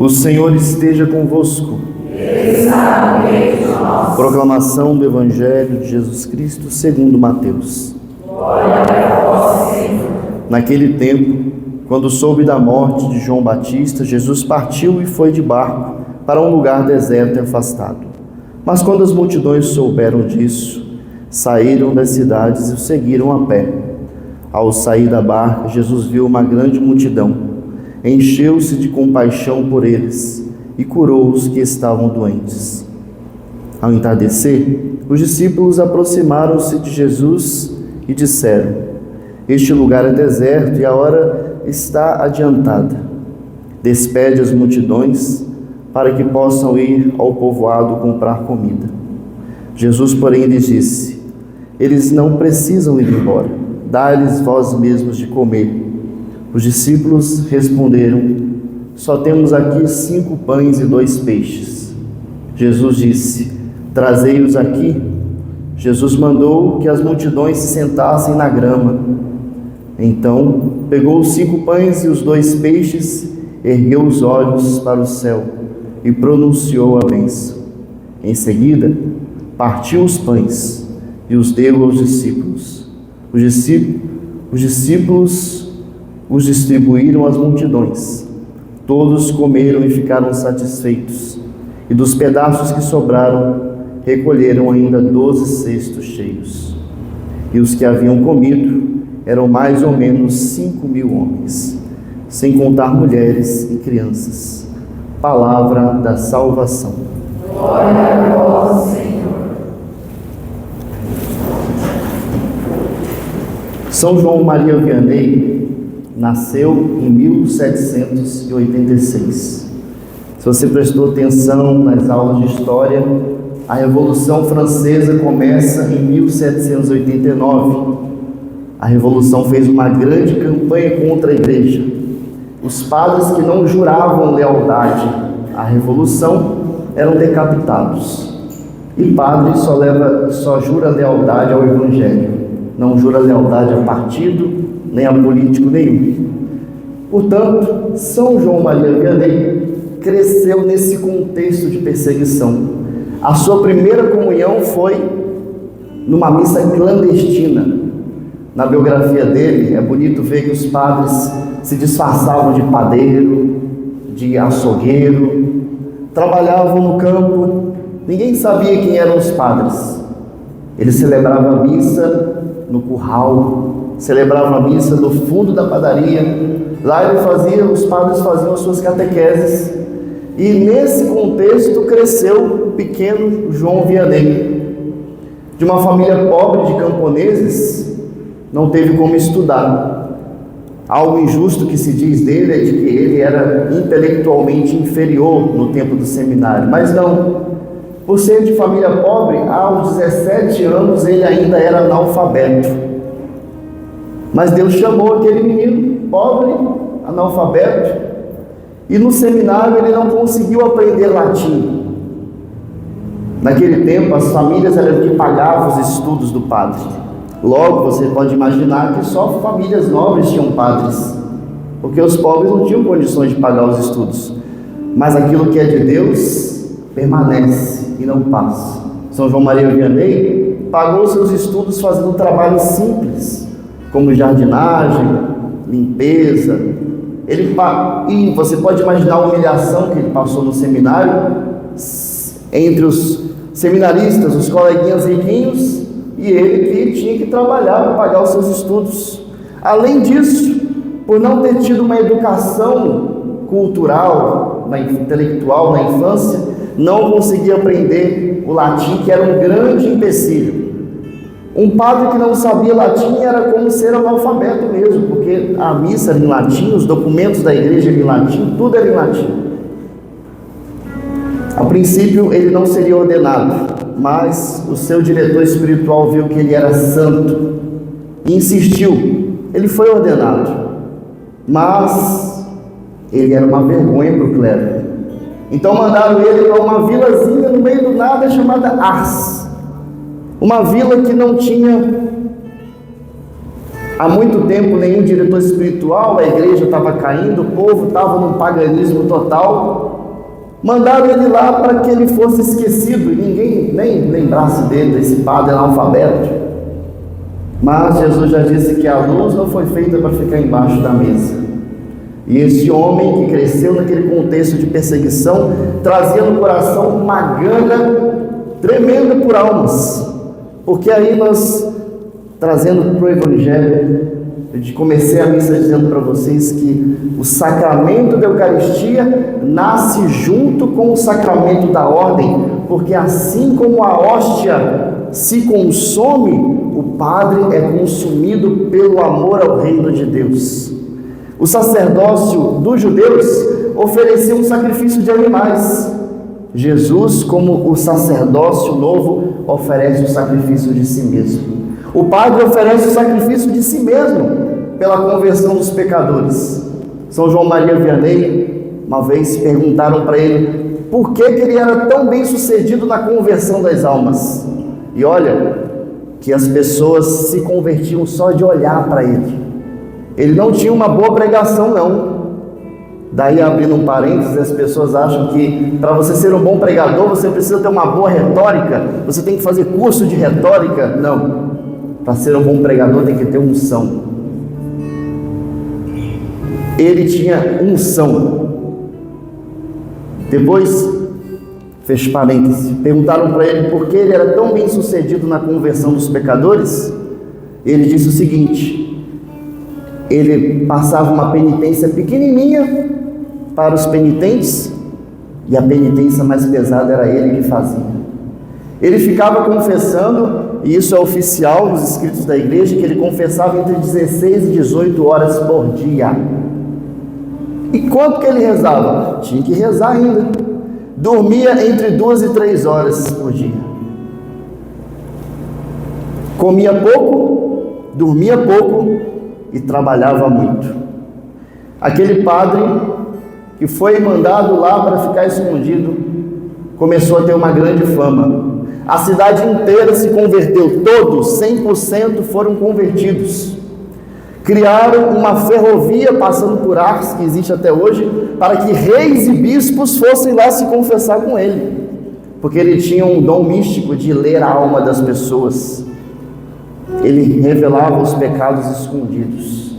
O Senhor esteja convosco. Ele está no meio de nós. Proclamação do Evangelho de Jesus Cristo segundo Mateus. Glória a vós, Senhor. Naquele tempo, quando soube da morte de João Batista, Jesus partiu e foi de barco para um lugar deserto e afastado. Mas quando as multidões souberam disso, saíram das cidades e o seguiram a pé. Ao sair da barca, Jesus viu uma grande multidão, encheu-se de compaixão por eles e curou os que estavam doentes. Ao entardecer, os discípulos aproximaram-se de Jesus e disseram: Este lugar é deserto e a hora está adiantada. Despede as multidões para que possam ir ao povoado comprar comida. Jesus, porém, lhes disse: Eles não precisam ir embora, dai-lhes vós mesmos de comer. Os discípulos responderam: Só temos aqui 5 pães e 2 peixes. Jesus disse: Trazei-os aqui. Jesus mandou que as multidões se sentassem na grama. Então pegou os 5 pães e os 2 peixes, ergueu os olhos para o céu e pronunciou a bênção. Em seguida, partiu os pães e os deu aos discípulos. Os discípulos os distribuíram às multidões. Todos comeram e ficaram satisfeitos. E dos pedaços que sobraram, recolheram ainda 12 cestos cheios. E os que haviam comido eram mais ou menos 5.000 homens, sem contar mulheres e crianças. Palavra da salvação. Glória a vós, Senhor. São João Maria Vianney nasceu em 1786. Se você prestou atenção nas aulas de história, a Revolução Francesa começa em 1789. A Revolução fez uma grande campanha contra a Igreja. Os padres que não juravam lealdade à Revolução eram decapitados. E padre só jura lealdade ao Evangelho, não jura lealdade a partido, nem a político nenhum. Portanto, São João Maria Vianney cresceu nesse contexto de perseguição. A sua primeira comunhão foi numa missa clandestina. Na biografia dele, é bonito ver que os padres se disfarçavam de padeiro, de açougueiro, trabalhavam no campo, ninguém sabia quem eram os padres. Ele celebrava a missa no curral, celebrava a missa no fundo da padaria. Lá os padres faziam as suas catequeses. E nesse contexto cresceu o pequeno João Vianney. De uma família pobre de camponeses, não teve como estudar. Algo injusto que se diz dele é de que ele era intelectualmente inferior no tempo do seminário. Mas não. Por ser de família pobre, aos 17 anos ele ainda era analfabeto. Mas Deus chamou aquele menino pobre, analfabeto, e no seminário ele não conseguiu aprender latim. Naquele tempo as famílias eram que pagavam os estudos do padre. Logo você pode imaginar que só famílias nobres tinham padres, porque os pobres não tinham condições de pagar os estudos. Mas aquilo que é de Deus permanece e não passa. São João Maria Vianney pagou seus estudos fazendo trabalhos simples, como jardinagem, limpeza. E você pode imaginar a humilhação que ele passou no seminário, entre os seminaristas, os coleguinhas riquinhos, e ele que tinha que trabalhar para pagar os seus estudos. Além disso, por não ter tido uma educação cultural, intelectual na infância, não conseguia aprender o latim, que era um grande empecilho. Um padre que não sabia latim era como ser analfabeto mesmo, porque a missa era em latim, os documentos da igreja eram em latim, tudo era em latim. A princípio ele não seria ordenado, mas o seu diretor espiritual viu que ele era santo e insistiu. Ele foi ordenado, mas ele era uma vergonha para o clero. Então mandaram ele para uma vilazinha no meio do nada chamada Ars. Uma vila que não tinha Há muito tempo, nenhum diretor espiritual, a igreja estava caindo, o povo estava num paganismo total. Mandaram ele lá para que ele fosse esquecido, e ninguém nem lembrasse dele, desse padre analfabeto. Mas Jesus já disse que a luz não foi feita para ficar embaixo da mesa. E esse homem que cresceu naquele contexto de perseguição, trazia no coração uma gana tremenda por almas. Porque aí nós, trazendo para o Evangelho, eu comecei a missa dizendo para vocês que o sacramento da Eucaristia nasce junto com o sacramento da ordem, porque assim como a hóstia se consome, o padre é consumido pelo amor ao reino de Deus. O sacerdócio dos judeus oferecia um sacrifício de animais. Jesus, como o sacerdócio novo, oferece o sacrifício de si mesmo. O padre oferece o sacrifício de si mesmo pela conversão dos pecadores. São João Maria Vianney, uma vez perguntaram para ele por que ele era tão bem sucedido na conversão das almas. E olha, que as pessoas se convertiam só de olhar para ele. Ele não tinha uma boa pregação, não. Daí, abrindo um parênteses, as pessoas acham que para você ser um bom pregador, você precisa ter uma boa retórica, você tem que fazer curso de retórica. Não. Para ser um bom pregador tem que ter unção. Ele tinha unção. Depois, fecha parênteses, perguntaram para ele por que ele era tão bem sucedido na conversão dos pecadores. Ele disse o seguinte: ele passava uma penitência pequenininha para os penitentes, e a penitência mais pesada era ele que fazia. Ele ficava confessando, e isso é oficial nos escritos da igreja, que ele confessava entre 16 e 18 horas por dia. E quanto que ele rezava? Tinha que rezar ainda. Dormia entre 2 e 3 horas por dia. Comia pouco, dormia pouco e trabalhava muito. Aquele padre que foi mandado lá para ficar escondido começou a ter uma grande fama. A cidade inteira se converteu, todos, 100% foram convertidos. Criaram uma ferrovia passando por Ars, que existe até hoje, para que reis e bispos fossem lá se confessar com ele, porque ele tinha um dom místico de ler a alma das pessoas. Ele revelava os pecados escondidos.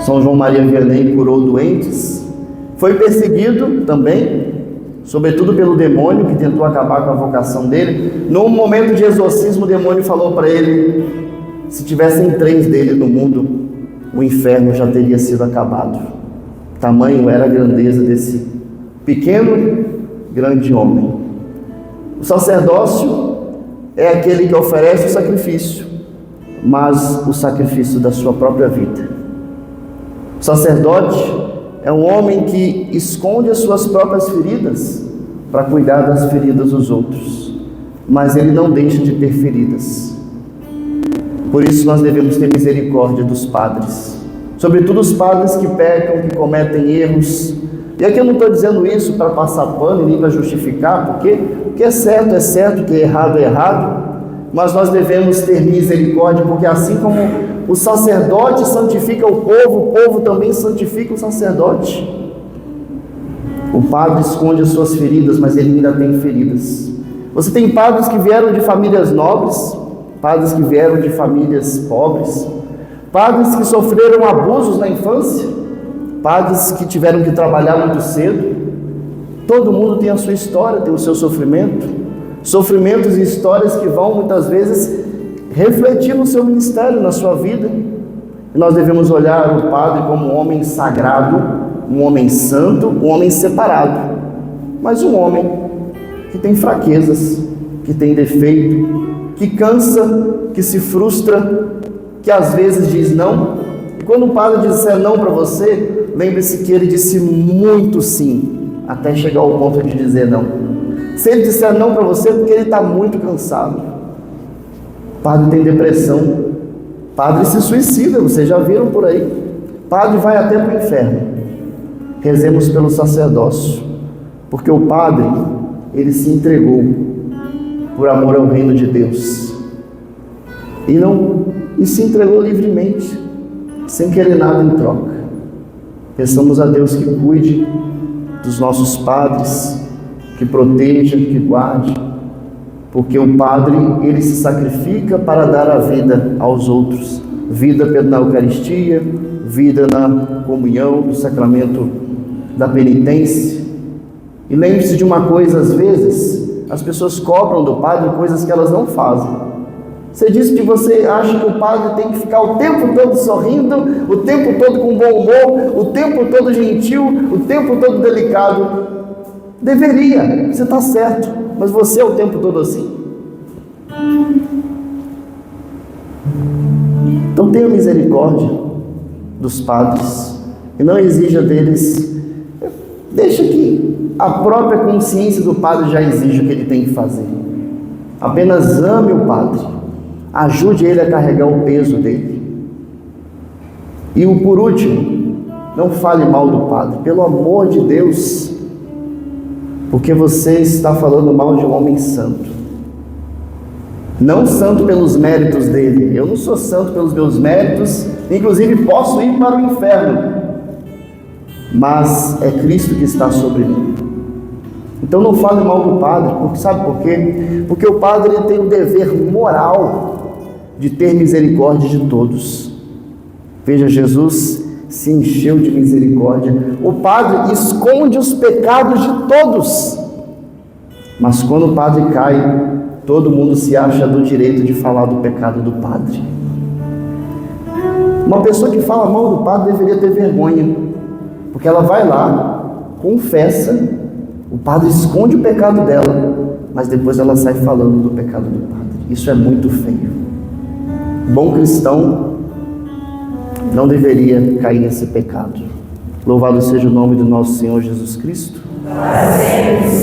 São João Maria Vianney curou doentes, foi perseguido também, sobretudo pelo demônio que tentou acabar com a vocação dele. Num momento de exorcismo, o demônio falou para ele: se tivessem 3 dele no mundo, o inferno já teria sido acabado. Tamanho era a grandeza desse pequeno, grande homem. O sacerdócio é aquele que oferece o sacrifício, mas o sacrifício da sua própria vida. O sacerdote é um homem que esconde as suas próprias feridas para cuidar das feridas dos outros, mas ele não deixa de ter feridas. Por isso nós devemos ter misericórdia dos padres, sobretudo os padres que pecam, que cometem erros. E aqui eu não estou dizendo isso para passar pano e nem para justificar, porque o que é certo, o que é errado, mas nós devemos ter misericórdia, porque assim como o sacerdote santifica o povo também santifica o sacerdote. O padre esconde as suas feridas, mas ele ainda tem feridas. Você tem padres que vieram de famílias nobres, padres que vieram de famílias pobres, padres que sofreram abusos na infância, padres que tiveram que trabalhar muito cedo. Todo mundo tem a sua história, tem o seu sofrimento, sofrimentos e histórias que vão muitas vezes refletir no seu ministério, na sua vida. E nós devemos olhar o padre como um homem sagrado, um homem santo, um homem separado, mas um homem que tem fraquezas, que tem defeito, que cansa, que se frustra, que às vezes diz não. E quando o padre disser não para você, lembre-se que ele disse muito sim, até chegar ao ponto de dizer não. Se ele disser não para você, é porque ele está muito cansado. Padre tem depressão, padre se suicida, vocês já viram por aí. Padre vai até para o inferno. Rezemos pelo sacerdócio, porque o padre, ele se entregou por amor ao reino de Deus, e se entregou livremente. sem querer nada em troca. Peçamos a Deus que cuide dos nossos padres, que proteja, que guarde, porque o padre, ele se sacrifica para dar a vida aos outros, vida na Eucaristia, vida na comunhão, no sacramento da penitência. E lembre-se de uma coisa, às vezes, as pessoas cobram do padre coisas que elas não fazem. Você diz que você acha que o padre tem que ficar o tempo todo sorrindo, o tempo todo com bom humor, o tempo todo gentil, o tempo todo delicado. Deveria, você está certo, mas você é o tempo todo assim? Então tenha misericórdia dos padres e não exija deles, deixa que a própria consciência do padre já exige o que ele tem que fazer. Apenas ame o padre, ajude ele a carregar o peso dele. E por último, não fale mal do padre, pelo amor de Deus, porque você está falando mal de um homem santo. Não santo pelos méritos dele. Eu não sou santo pelos meus méritos, inclusive posso ir para o inferno, mas é Cristo que está sobre mim. Então não fale mal do padre, porque sabe por quê? Porque o padre ele tem o dever moral de ter misericórdia de todos. Veja, Jesus se encheu de misericórdia. O padre esconde os pecados de todos, mas quando o padre cai, todo mundo se acha do direito de falar do pecado do padre. Uma pessoa que fala mal do padre deveria ter vergonha, porque ela vai lá, confessa, o padre esconde o pecado dela, mas depois ela sai falando do pecado do padre. Isso é muito feio. Bom cristão não deveria cair nesse pecado. Louvado seja o nome do nosso Senhor Jesus Cristo. Para sempre.